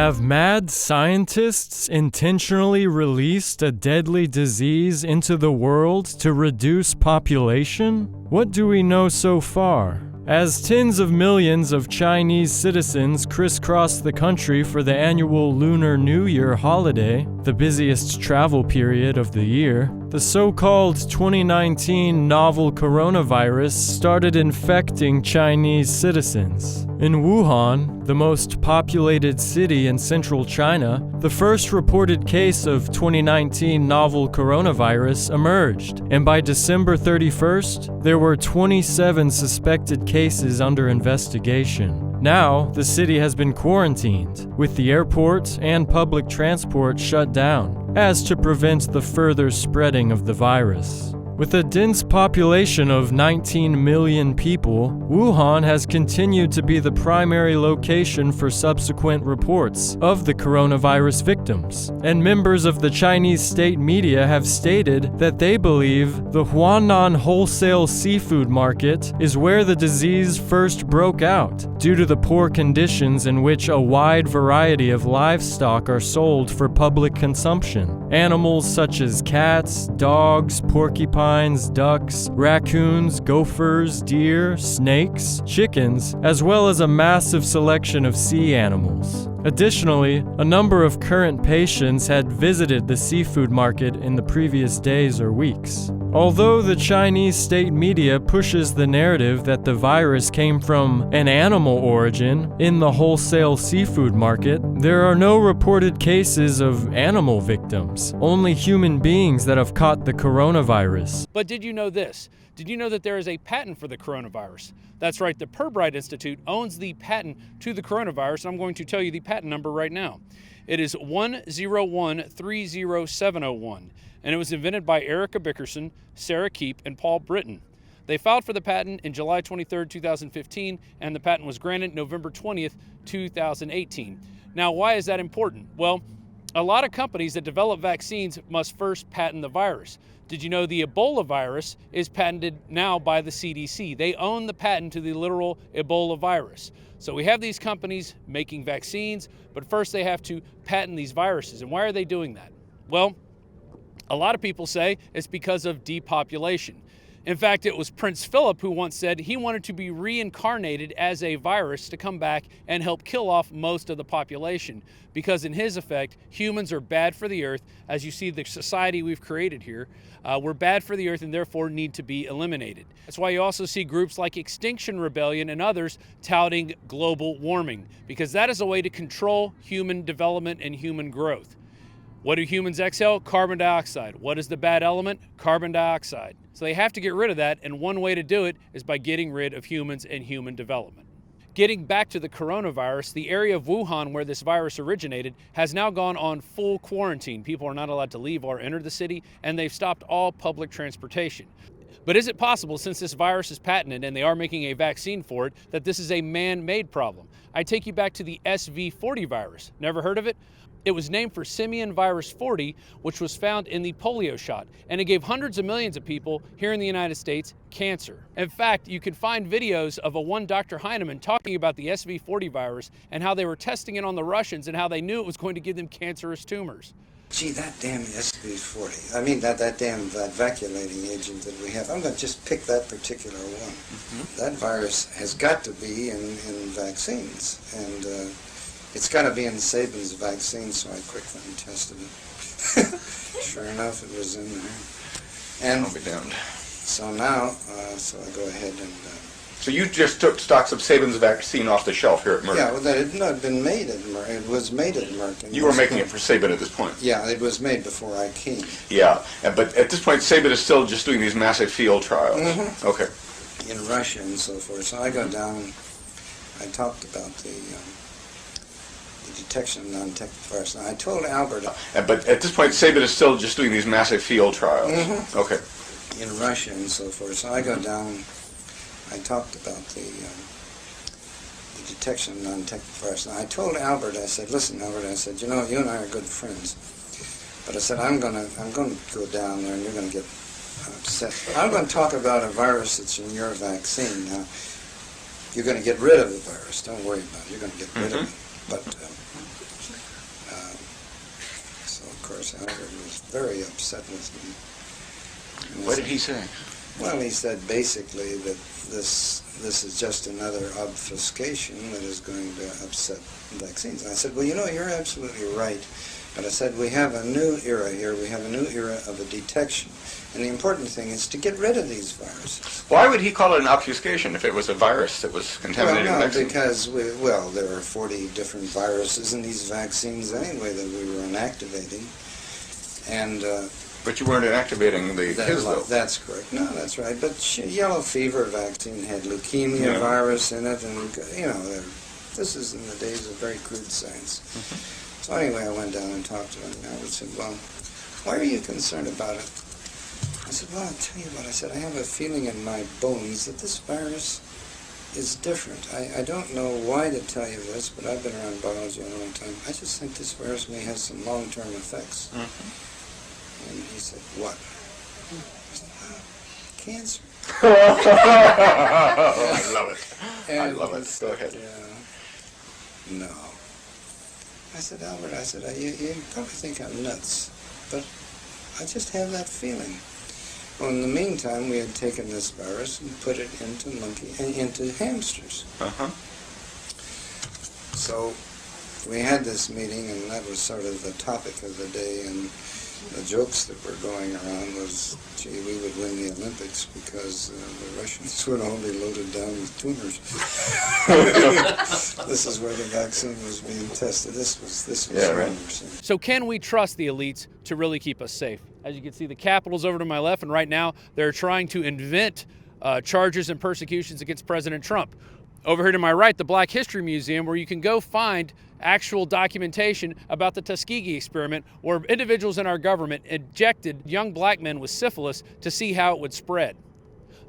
Have mad scientists intentionally released a deadly disease into the world to reduce population? What do we know so far? As tens of millions of Chinese citizens crisscross the country for the annual Lunar New Year holiday, the busiest travel period of the year, the so-called 2019 novel coronavirus started infecting Chinese citizens. In Wuhan, the most populated city in central China, the first reported case of 2019 novel coronavirus emerged, and by December 31st, there were 27 suspected cases under investigation. Now, the city has been quarantined, with the airport and public transport shut down, as to prevent the further spreading of the virus. With a dense population of 19 million people, Wuhan has continued to be the primary location for subsequent reports of the coronavirus victims, and members of the Chinese state media have stated that they believe the Huanan wholesale seafood market is where the disease first broke out, due to the poor conditions in which a wide variety of livestock are sold for public consumption. Animals such as cats, dogs, porcupines, ducks, raccoons, gophers, deer, snakes, chickens, as well as a massive selection of sea animals. Additionally, a number of current patients had visited the seafood market in the previous days or weeks. Although the Chinese state media pushes the narrative that the virus came from an animal origin in the wholesale seafood market, there are no reported cases of animal victims, only human beings that have caught the coronavirus. But did you know this? Did you know that there is a patent for the coronavirus? That's right, the Pirbright Institute owns the patent to the coronavirus, and I'm going to tell you the patent number right now. It is 101-30701, and it was invented by Erica Bickerson, Sarah Keep, and Paul Britton. They filed for the patent in July 23, 2015, and the patent was granted November 20th, 2018. Now, why is that important? Well, a lot of companies that develop vaccines must first patent the virus. Did you know the Ebola virus is patented now by the CDC? They own the patent to the literal Ebola virus. So we have these companies making vaccines, but first they have to patent these viruses. And why are they doing that? Well, a lot of people say it's because of depopulation. In fact, it was Prince Philip who once said he wanted to be reincarnated as a virus to come back and help kill off most of the population. Because in his effect, humans are bad for the earth. As you see the society we've created here, we're bad for the earth and therefore need to be eliminated. That's why you also see groups like Extinction Rebellion and others touting global warming, because that is a way to control human development and human growth. What do humans exhale? Carbon dioxide. What is the bad element? Carbon dioxide. So they have to get rid of that, and one way to do it is by getting rid of humans and human development. Getting back to the coronavirus, the area of Wuhan where this virus originated has now gone on full quarantine. People are not allowed to leave or enter the city, and they've stopped all public transportation. But is it possible, since this virus is patented and they are making a vaccine for it, that this is a man-made problem? I take you back to the SV40 virus. Never heard of it? It was named for simian virus 40, which was found in the polio shot, and it gave hundreds of millions of people here in the United States cancer. In fact, you can find videos of one Dr. Heinemann talking about the SV40 virus and how they were testing it on the Russians and how they knew it was going to give them cancerous tumors. Gee, that damn SV40, I mean that vacuolating agent that we have, I'm going to just pick that particular one. Mm-hmm. That virus has got to be in vaccines, and it's got to be in Sabin's vaccine, so I quickly tested it. Sure enough, it was in there. And I'll be damned. So now, so I go ahead and... So you just took stocks of Sabin's vaccine off the shelf here at Merck? Yeah, well, it had been made at Merck. It was made at Merck. You were making it for Sabin at this point? Yeah, it was made before I came. Yeah, but at this point, Sabin is still just doing these massive field trials? Mm-hmm. Okay. In Russia and so forth. So I go down, I talked about the detection of non-detectable viruses. I told Albert... But at this point, Sabin is still just doing these massive field trials? Mm-hmm. Okay. In Russia and so forth. So I go down, I talked about the detection of non-detectable viruses. I told Albert, I said, listen, Albert, I said, you know, you and I are good friends. But I said, I'm going to go down there and you're going to get upset. I'm going to talk about a virus that's in your vaccine. Now, you're going to get rid of the virus. Don't worry about it. You're going to get rid of it. But course, Albert was very upset with me. And What did he say? Well, he said basically that this is just another obfuscation that is going to upset vaccines. And I said, well, you're absolutely right. But I said, we have a new era here. We have a new era of a detection. And the important thing is to get rid of these viruses. Why would he call it an obfuscation if it was a virus that was contaminating Well, no, vaccine? because there are 40 different viruses in these vaccines anyway that we were inactivating. And But you weren't inactivating his, though. that's correct. No, that's right. But yellow fever vaccine had leukemia virus in it, and this is in the days of very crude science. So anyway, I went down and talked to him, and Albert said, well, why are you concerned about it? I said, well, I'll tell you what. I said, I have a feeling in my bones that this virus is different. I don't know why to tell you this, but I've been around biology a long time. I just think this virus may have some long-term effects. And he said, what? I said, well, cancer. I love it. And I love it. said, Go ahead. No. I said, Albert, you probably think I'm nuts, but I just have that feeling. Well, in the meantime, we had taken this virus and put it into hamsters. So we had this meeting, and that was sort of the topic of the day, and the jokes that were going around was, gee, we would win the Olympics because the Russians would all be loaded down with tumors. This is where the vaccine was being tested. This was right. So can we trust the elites to really keep us safe? As you can see, the Capitol's over to my left, and right now they're trying to invent charges and persecutions against President Trump. Over here to my right, the Black History Museum, where you can go find actual documentation about the Tuskegee experiment, where individuals in our government injected young black men with syphilis to see how it would spread.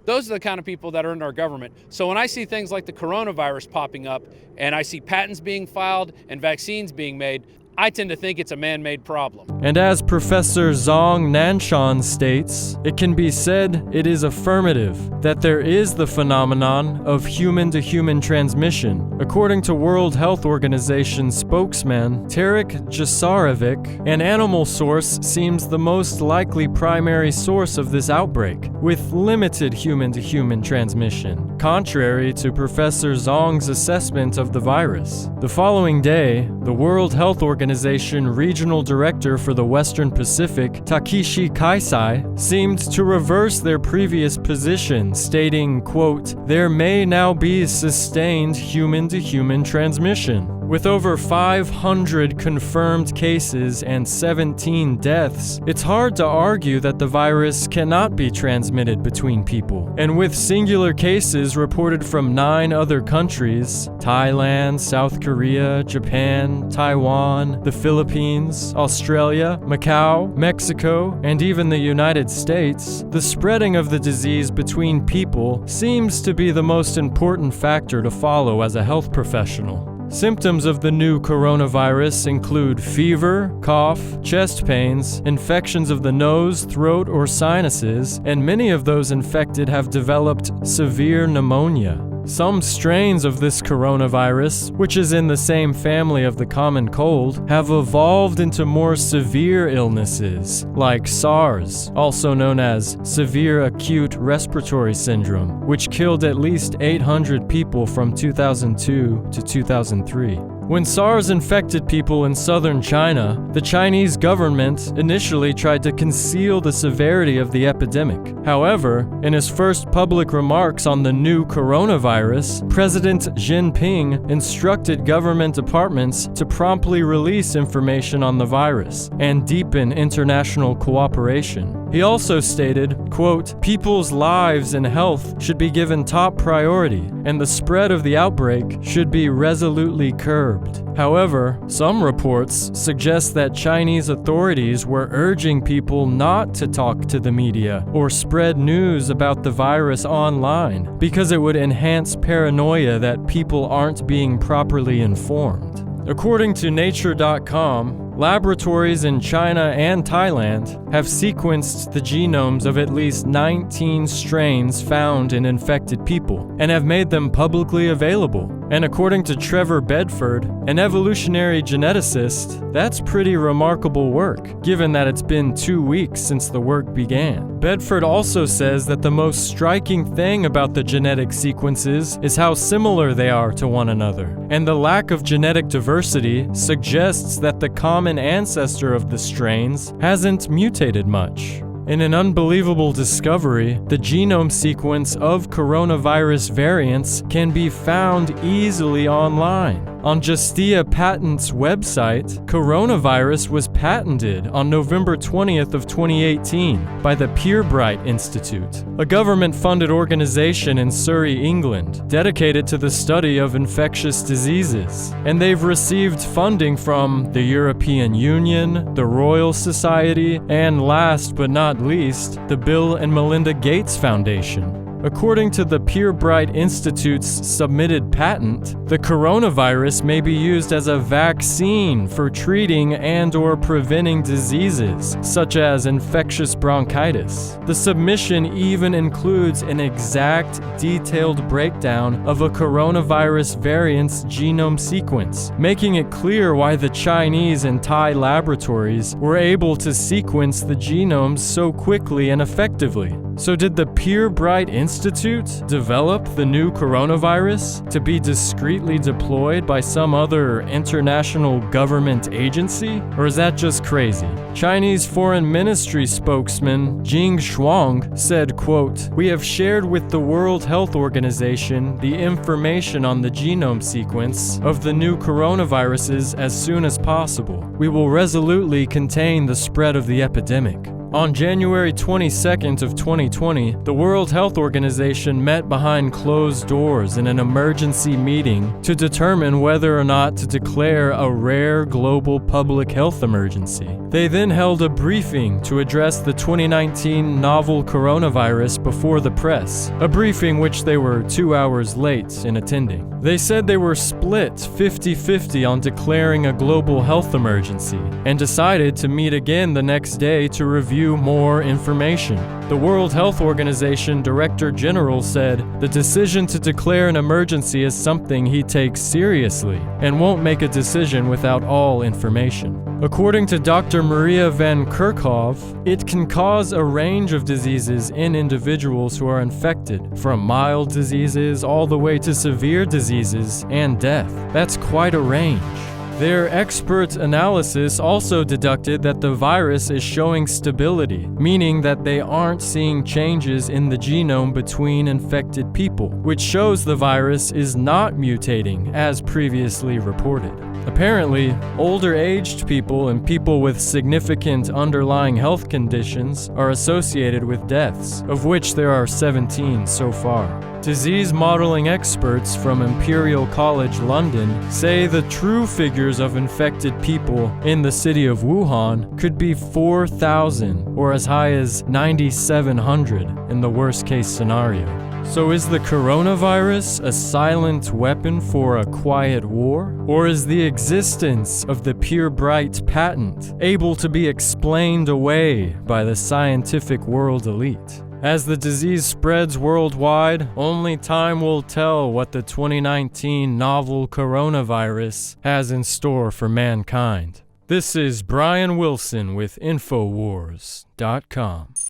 Those are the kind of people that are in our government. So when I see things like the coronavirus popping up, and I see patents being filed and vaccines being made, I tend to think it's a man-made problem. And as Professor Zhong Nanshan states, it can be said it is affirmative that there is the phenomenon of human-to-human transmission. According to World Health Organization spokesman Tarek Jasarevic, an animal source seems the most likely primary source of this outbreak, with limited human-to-human transmission, contrary to Professor Zhong's assessment of the virus. The following day, the World Health Organization Regional Director for the Western Pacific, Takeshi Kaisai, seemed to reverse their previous position, stating, quote, "There may now be sustained human-to-human transmission." With over 500 confirmed cases and 17 deaths, it's hard to argue that the virus cannot be transmitted between people. And with singular cases reported from 9 other countries, Thailand, South Korea, Japan, Taiwan, the Philippines, Australia, Macau, Mexico, and even the United States, the spreading of the disease between people seems to be the most important factor to follow as a health professional. Symptoms of the new coronavirus include fever, cough, chest pains, infections of the nose, throat, or sinuses, and many of those infected have developed severe pneumonia. Some strains of this coronavirus, which is in the same family of the common cold, have evolved into more severe illnesses, like SARS, also known as Severe Acute Respiratory Syndrome, which killed at least 800 people from 2002 to 2003. When SARS infected people in southern China, the Chinese government initially tried to conceal the severity of the epidemic. However, in his first public remarks on the new coronavirus, President Xi Jinping instructed government departments to promptly release information on the virus and deepen international cooperation. He also stated, quote, "People's lives and health should be given top priority, and the spread of the outbreak should be resolutely curbed." However, some reports suggest that Chinese authorities were urging people not to talk to the media or spread news about the virus online because it would enhance paranoia that people aren't being properly informed. According to Nature.com, laboratories in China and Thailand have sequenced the genomes of at least 19 strains found in infected people and have made them publicly available. And according to Trevor Bedford, an evolutionary geneticist, that's pretty remarkable work, given that it's been 2 weeks since the work began. Bedford also says that the most striking thing about the genetic sequences is how similar they are to one another, and the lack of genetic diversity suggests that the common ancestor of the strains hasn't mutated much. In an unbelievable discovery, the genome sequence of coronavirus variants can be found easily online. On Justia Patent's website, coronavirus was patented on November 20th of 2018 by the Pirbright Institute, a government-funded organization in Surrey, England, dedicated to the study of infectious diseases. And they've received funding from the European Union, the Royal Society, and last but not least, the Bill and Melinda Gates Foundation. According to the Pirbright Institute's submitted patent, the coronavirus may be used as a vaccine for treating and/or preventing diseases, such as infectious bronchitis. The submission even includes an exact, detailed breakdown of a coronavirus variant's genome sequence, making it clear why the Chinese and Thai laboratories were able to sequence the genomes so quickly and effectively. So did the Pirbright Institute develop the new coronavirus to be discreetly deployed by some other international government agency? Or is that just crazy? Chinese Foreign Ministry spokesman Jing Shuang said, quote, "We have shared with the World Health Organization the information on the genome sequence of the new coronaviruses as soon as possible. We will resolutely contain the spread of the epidemic." On January 22nd of 2020, the World Health Organization met behind closed doors in an emergency meeting to determine whether or not to declare a rare global public health emergency. They then held a briefing to address the 2019 novel coronavirus before the press, a briefing which they were 2 hours late in attending. They said they were split 50-50 on declaring a global health emergency and decided to meet again the next day to review more information. The World Health Organization Director General said the decision to declare an emergency is something he takes seriously and won't make a decision without all information. According to Dr. Maria van Kerkhove, it can cause a range of diseases in individuals who are infected, from mild diseases all the way to severe diseases and death. That's quite a range. Their expert analysis also deducted that the virus is showing stability, meaning that they aren't seeing changes in the genome between infected people, which shows the virus is not mutating as previously reported. Apparently, older-aged people and people with significant underlying health conditions are associated with deaths, of which there are 17 so far. Disease modeling experts from Imperial College London say the true figures of infected people in the city of Wuhan could be 4,000 or as high as 9,700 in the worst-case scenario. So is the coronavirus a silent weapon for a quiet war? Or is the existence of the Pirbright patent able to be explained away by the scientific world elite? As the disease spreads worldwide, only time will tell what the 2019 novel coronavirus has in store for mankind. This is Brian Wilson with Infowars.com.